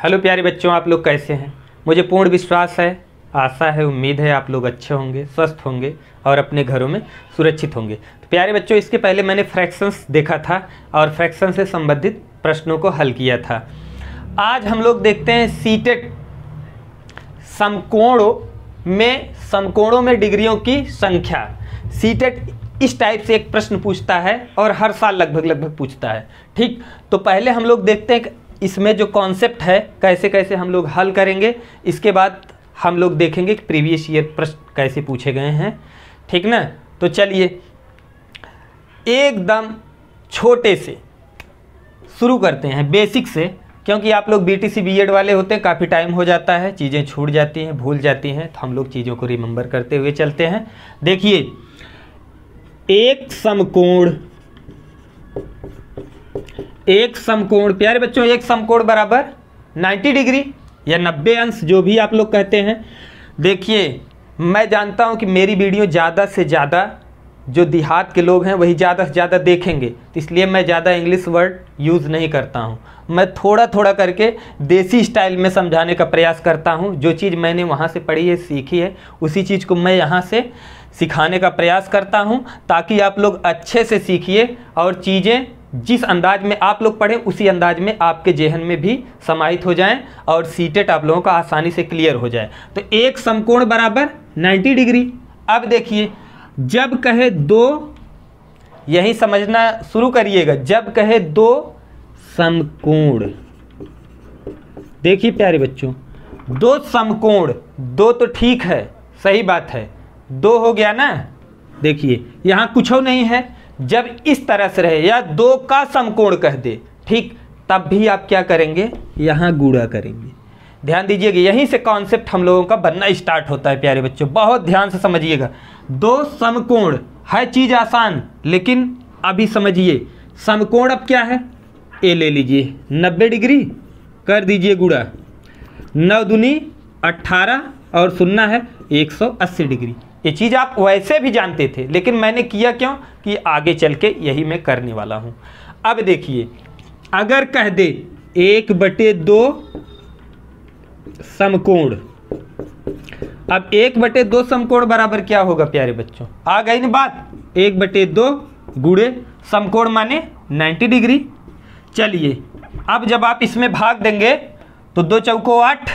Hello प्यारे बच्चों, आप लोग कैसे हैं? मुझे पूर्ण विश्वास है, आशा है, उम्मीद है आप लोग अच्छे होंगे, स्वस्थ होंगे और अपने घरों में सुरक्षित होंगे। तो प्यारे बच्चों, इसके पहले मैंने फ्रैक्शंस देखा था और फ्रैक्शन से संबंधित प्रश्नों को हल किया था। आज हम लोग देखते हैं सीटेट समकोणों में डिग्रियों की संख्या। सीटेट इस टाइप से एक प्रश्न पूछता है और हर साल लगभग पूछता है। ठीक, तो पहले हम लोग देखते हैं इसमें जो कॉन्सेप्ट है कैसे कैसे हम लोग हल करेंगे। इसके बाद हम लोग देखेंगे कि प्रीवियस ईयर प्रश्न कैसे पूछे गए हैं। ठीक ना, तो चलिए एकदम छोटे से शुरू करते हैं, बेसिक से, क्योंकि आप लोग बीटीसी बीएड वाले होते हैं, काफ़ी टाइम हो जाता है, चीज़ें छूट जाती हैं, भूल जाती हैं, तो हम लोग चीज़ों को रिमेंबर करते हुए चलते हैं। देखिए, एक समकोण प्यारे बच्चों, एक समकोण बराबर 90 डिग्री या 90 अंश, जो भी आप लोग कहते हैं। देखिए, मैं जानता हूं कि मेरी वीडियो ज़्यादा से ज़्यादा जो देहात के लोग हैं वही ज़्यादा से ज़्यादा देखेंगे, तो इसलिए मैं ज़्यादा इंग्लिश वर्ड यूज़ नहीं करता हूं। मैं थोड़ा थोड़ा करके देसी स्टाइल में समझाने का प्रयास करता हूं। जो चीज़ मैंने वहां से पढ़ी है, सीखी है, उसी चीज़ को मैं यहाँ से सिखाने का प्रयास करता हूं, ताकि आप लोग अच्छे से सीखिए और चीज़ें जिस अंदाज में आप लोग पढ़ें उसी अंदाज में आपके जेहन में भी समाहित हो जाएं और सीटेट आप लोगों का आसानी से क्लियर हो जाए। तो एक समकोण बराबर 90 डिग्री। अब देखिए, जब कहे दो, यही समझना शुरू करिएगा, जब कहे दो समकोण, देखिए प्यारे बच्चों, दो समकोण, दो तो ठीक है, सही बात है, दो हो गया ना। देखिए यहाँ कुछ नहीं है, जब इस तरह से रहे या दो का समकोण कह दे, ठीक, तब भी आप क्या करेंगे, यहाँ गुणा करेंगे। ध्यान दीजिएगा, यहीं से कॉन्सेप्ट हम लोगों का बनना स्टार्ट होता है प्यारे बच्चों, बहुत ध्यान से समझिएगा। दो समकोण है चीज़ आसान, लेकिन अभी समझिए समकोण अब क्या है। ए ले लीजिए, 90 डिग्री कर दीजिए गुणा, 9 दूनी 18 और सुनना है 180 डिग्री। ये चीज़ आप वैसे भी जानते थे, लेकिन मैंने किया क्यों कि आगे चल के यही मैं करने वाला हूँ। अब देखिए, अगर कह दे 1/2 समकोण, अब 1/2 समकोण बराबर क्या होगा प्यारे बच्चों, आ गई ना बात। 1/2 गुणे समकोण माने 90 डिग्री। चलिए, अब जब आप इसमें भाग देंगे तो 2 चौको 8,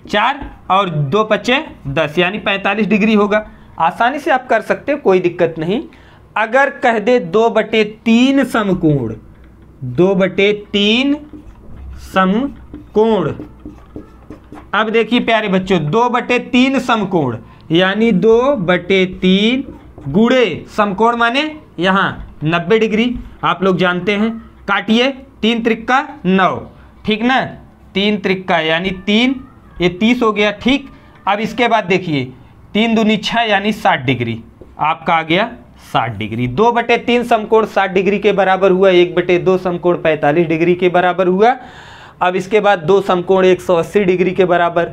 4 और 2 पचे 10, यानी 45 डिग्री होगा। आसानी से आप कर सकते हो, कोई दिक्कत नहीं। अगर कह दे 2/3 समकोण, 2/3 समकोण, अब देखिए प्यारे बच्चों, 2/3 समकोण यानी 2/3 गुणे समकोण माने यहाँ 90 डिग्री, आप लोग जानते हैं। काटिए, 3 त्रिक्का 9, ठीक ना, 3 त्रिक्का यानी 3, ये 30 हो गया। ठीक, अब इसके बाद देखिए 3 दूनी 6 यानी 60 डिग्री, आपका आ गया 60 डिग्री। 2/3 समकोण 60 डिग्री के बराबर हुआ, 1/2 समकोण 45 डिग्री के बराबर हुआ। अब इसके बाद 2 समकोण 180 डिग्री के बराबर,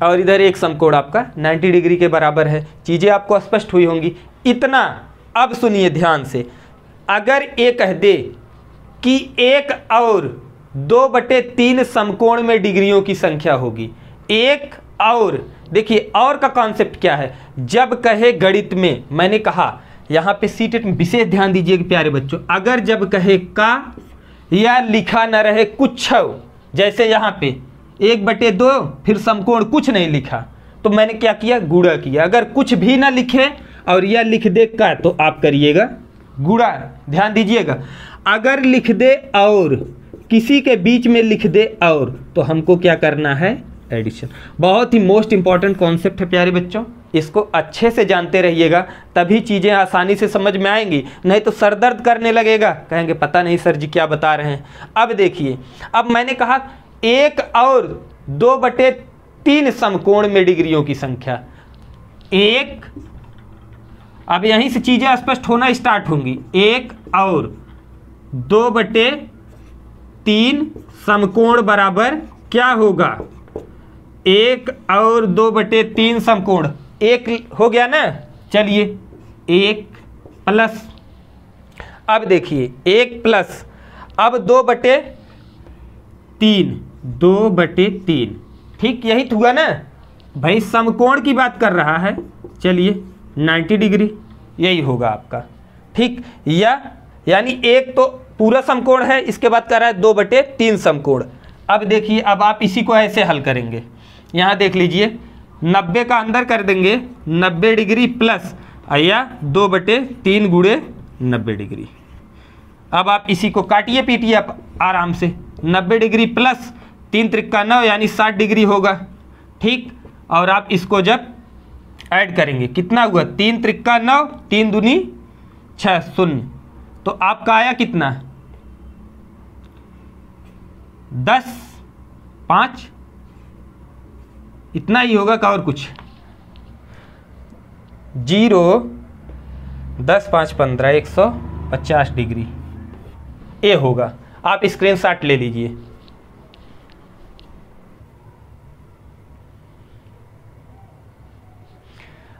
और इधर एक समकोण आपका 90 डिग्री के बराबर है। चीज़ें आपको स्पष्ट हुई होंगी इतना। अब सुनिए ध्यान से, अगर ये कह दे कि 1 और 2/3 समकोण में डिग्रियों की संख्या होगी, 1 और, देखिए और का कॉन्सेप्ट क्या है, जब कहे गणित में, मैंने कहा यहाँ पे सीटेट में विशेष ध्यान दीजिए प्यारे बच्चों, अगर जब कहे का या लिखा न रहे कुछ, जैसे यहाँ पे 1/2 फिर समकोण कुछ नहीं लिखा, तो मैंने क्या किया, गुणा किया। अगर कुछ भी ना लिखे और या लिख दे का, तो आप करिएगा गुणा। ध्यान दीजिएगा, अगर लिख दे और, किसी के बीच में लिख दे और, तो हमको क्या करना है, एडिशन। बहुत ही मोस्ट इंपॉर्टेंट कॉन्सेप्ट है प्यारे बच्चों, इसको अच्छे से जानते रहिएगा, तभी चीज़ें आसानी से समझ में आएंगी, नहीं तो सर दर्द करने लगेगा, कहेंगे पता नहीं सर जी क्या बता रहे हैं। अब देखिए, अब मैंने कहा 1 और 2/3 समकोण में डिग्रियों की संख्या, 1, अब यहीं से चीज़ें स्पष्ट होना स्टार्ट होंगी। 1 और 2/3 समकोण बराबर क्या होगा, 1 और 2/3 समकोण, 1 हो गया ना। चलिए 1 प्लस, अब देखिए 1 प्लस, अब 2/3 2/3। ठीक, यही हुआ ना भाई, समकोण की बात कर रहा है। चलिए 90 डिग्री यही होगा आपका। ठीक, या यानी एक तो पूरा समकोण है, इसके बाद कर रहा है 2/3 समकोण। अब देखिए, अब आप इसी को ऐसे हल करेंगे। यहाँ देख लीजिए, 90 का अंदर कर देंगे 90 डिग्री प्लस या 2/3 गुणे 90 डिग्री। अब आप इसी को काटिए पीटिए आप आराम से। 90 डिग्री प्लस 3 त्रिका 9 यानी 60 डिग्री होगा। ठीक, और आप इसको जब ऐड करेंगे कितना हुआ, 3 त्रिका 9, 3 दूनी 6, 0। तो आपका आया कितना, 10, 5, इतना ही होगा का और कुछ। 0, 10, 5, 15, 150 डिग्री ए होगा। आप स्क्रीनशॉट ले लीजिए।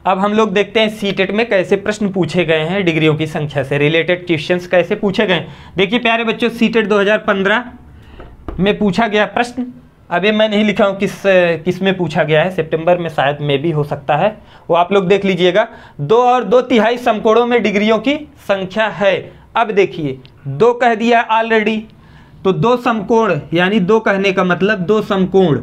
अब हम लोग देखते हैं सीटेट में कैसे प्रश्न पूछे गए हैं, डिग्रियों की संख्या से रिलेटेड क्वेश्चंस कैसे पूछे गए। देखिए प्यारे बच्चों, सीटेट 2015 में पूछा गया प्रश्न। अब ये मैं नहीं लिखा हूँ किस में पूछा गया है, सितंबर में शायद में भी हो सकता है, वो आप लोग देख लीजिएगा। 2 और 2/3 समकोणों में डिग्रियों की संख्या है। अब देखिए 2 कह दिया ऑलरेडी, तो 2 समकोण यानी 2 कहने का मतलब 2 समकोण,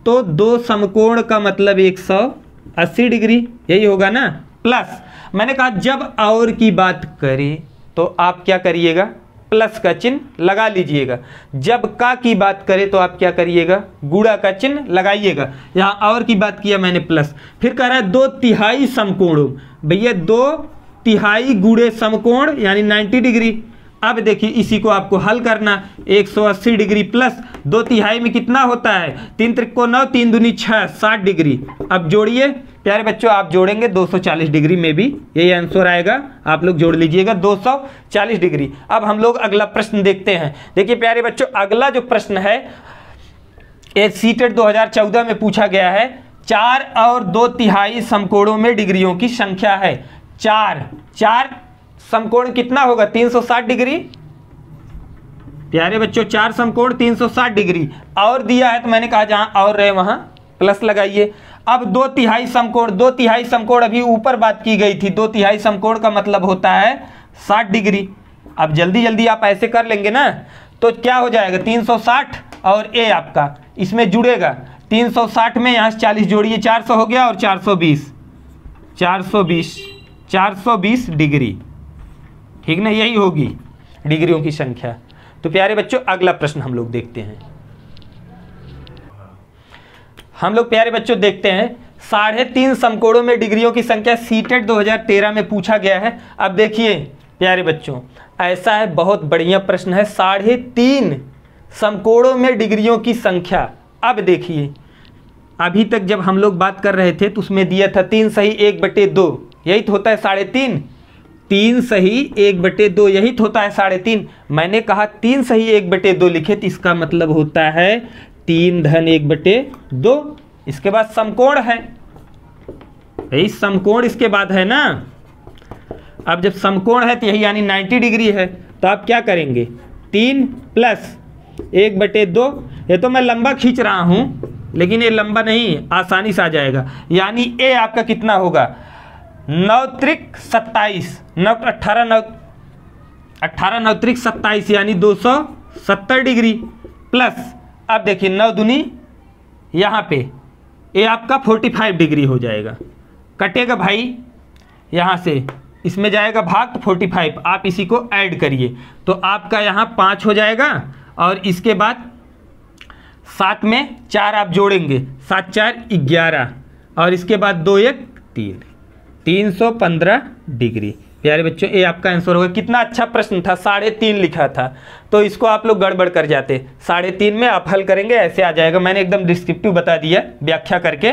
तो 2 समकोण का मतलब 180 डिग्री यही होगा ना। प्लस मैंने कहा जब और की बात करें तो आप क्या करिएगा, प्लस का चिन्ह लगा लीजिएगा। जब का की बात करें तो आप क्या करिएगा, गुणा का चिन्ह लगाइएगा। यहाँ और की बात किया मैंने प्लस। फिर कह रहा है 2/3 समकोण, भैया 2/3 गुणे समकोण यानी 90 डिग्री। अब देखिए इसी को आपको हल करना, 180 डिग्री प्लस 2/3 में कितना होता है, 3 त्रिको 9, 3 दूनी 6, 60 डिग्री। अब जोड़िए प्यारे बच्चों, आप जोड़ेंगे 240 डिग्री में भी यही आंसर आएगा, आप लोग जोड़ लीजिएगा 240 डिग्री। अब हम लोग अगला प्रश्न देखते हैं। देखिए प्यारे बच्चों, अगला जो प्रश्न है ये सीटेट 2014 में पूछा गया है। 4 और 2/3 समकोणों में डिग्रियों की संख्या है। 4 समकोण कितना होगा, 360 डिग्री। प्यारे बच्चों 4 समकोण 360 डिग्री, और दिया है तो मैंने कहा जहां और रहे वहां प्लस लगाइए। अब 2/3 समकोण, 2/3 समकोण अभी ऊपर बात की गई थी, 2/3 समकोण का मतलब होता है 60 डिग्री। अब जल्दी जल्दी आप ऐसे कर लेंगे ना तो क्या हो जाएगा, 360 और ए आपका इसमें जुड़ेगा। 360 में यहाँ से 40 जोड़िए, 400 हो गया और 420 डिग्री। ठीक ना, यही होगी डिग्रियों की संख्या। तो प्यारे बच्चों अगला प्रश्न हम लोग देखते हैं। हम लोग प्यारे बच्चों देखते हैं 3.5 समकोणों में डिग्रियों की संख्या सीटेट 2013 में पूछा गया है। अब देखिए प्यारे बच्चों, ऐसा है बहुत बढ़िया प्रश्न है, 3.5 समकोणों में डिग्रियों की संख्या। अब देखिए अभी तक जब हम लोग बात कर रहे थे तो उसमें दिया था 3 सही 1/2, यही तो होता है 3.5। 3 सही 1/2 यही तो होता है 3.5। मैंने कहा 3 सही 1/2 लिखे तो इसका मतलब होता है 3 धन 1/2। इसके बाद समकोण है, यही समकोण इसके बाद है ना। अब जब समकोण है तो यही यानी 90 डिग्री है, तो आप क्या करेंगे, 3 प्लस 1/2। ये तो मैं लंबा खींच रहा हूं लेकिन ये लंबा नहीं, आसानी से आ जाएगा। यानी ए आपका कितना होगा, 9 त्रिक 27, 18 9 त्रिक 27 यानी 270 डिग्री। प्लस अब देखिए 9 दूनी यहाँ पे ये आपका 45 डिग्री हो जाएगा। कटेगा भाई यहाँ से, इसमें जाएगा भाग तो 45, आप इसी को ऐड करिए तो आपका यहाँ 5 हो जाएगा। और इसके बाद 7 में 4 आप जोड़ेंगे, 7 4 11 और इसके बाद 2 1 3, 315 डिग्री। प्यारे बच्चों ये आपका आंसर होगा। कितना अच्छा प्रश्न था, 3.5 लिखा था तो इसको आप लोग गड़बड़ कर जाते। 3.5 में आप हल करेंगे ऐसे आ जाएगा। मैंने एकदम डिस्क्रिप्टिव बता दिया व्याख्या करके,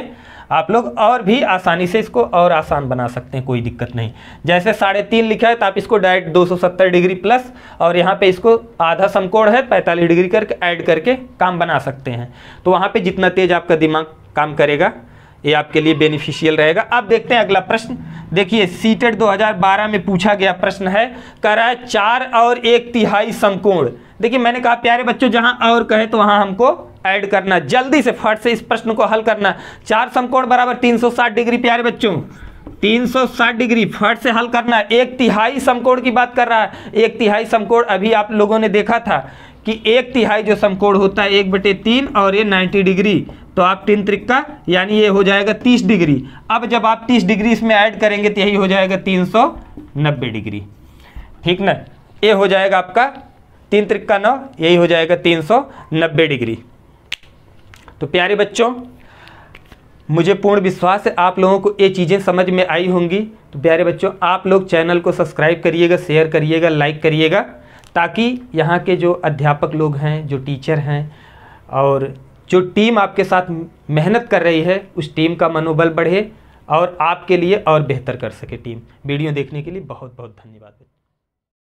आप लोग और भी आसानी से इसको और आसान बना सकते हैं, कोई दिक्कत नहीं। जैसे 3.5 लिखा है तो आप इसको डायरेक्ट 270 डिग्री प्लस और यहाँ पे इसको आधा समकोण है 45 डिग्री करके ऐड करके काम बना सकते हैं। तो वहाँ पे जितना तेज आपका दिमाग काम करेगा ये आपके लिए बेनिफिशियल रहेगा। अब देखते हैं अगला प्रश्न। देखिए सीटेट 2012 में पूछा गया प्रश्न है, कह रहा है 4 और 1/3 समकोण। देखिए मैंने कहा प्यारे बच्चों जहां और कहे तो वहां हमको ऐड करना, जल्दी से फट से इस प्रश्न को हल करना। 4 समकोण बराबर 360 डिग्री प्यारे बच्चों, 360 डिग्री फट से हल करना। 1/3 समकोण की बात कर रहा है। 1/3 समकोण अभी आप लोगों ने देखा था कि 1/3 जो समकोण होता है 1/3 और ये 90 डिग्री, तो आप 3 त्रिक्का यानी ये हो जाएगा 30 डिग्री। अब जब आप 30 डिग्री इसमें ऐड करेंगे तो यही हो जाएगा 390 डिग्री, ठीक ना। ये हो जाएगा आपका 3 त्रिक्का 9, यही हो जाएगा 390 डिग्री। तो प्यारे बच्चों, मुझे पूर्ण विश्वास है आप लोगों को ये चीज़ें समझ में आई होंगी। तो प्यारे बच्चों, आप लोग चैनल को सब्सक्राइब करिएगा, शेयर करिएगा, लाइक करिएगा, ताकि यहाँ के जो अध्यापक लोग हैं, जो टीचर हैं और जो टीम आपके साथ मेहनत कर रही है, उस टीम का मनोबल बढ़े और आपके लिए और बेहतर कर सके टीम। वीडियो देखने के लिए बहुत बहुत धन्यवाद।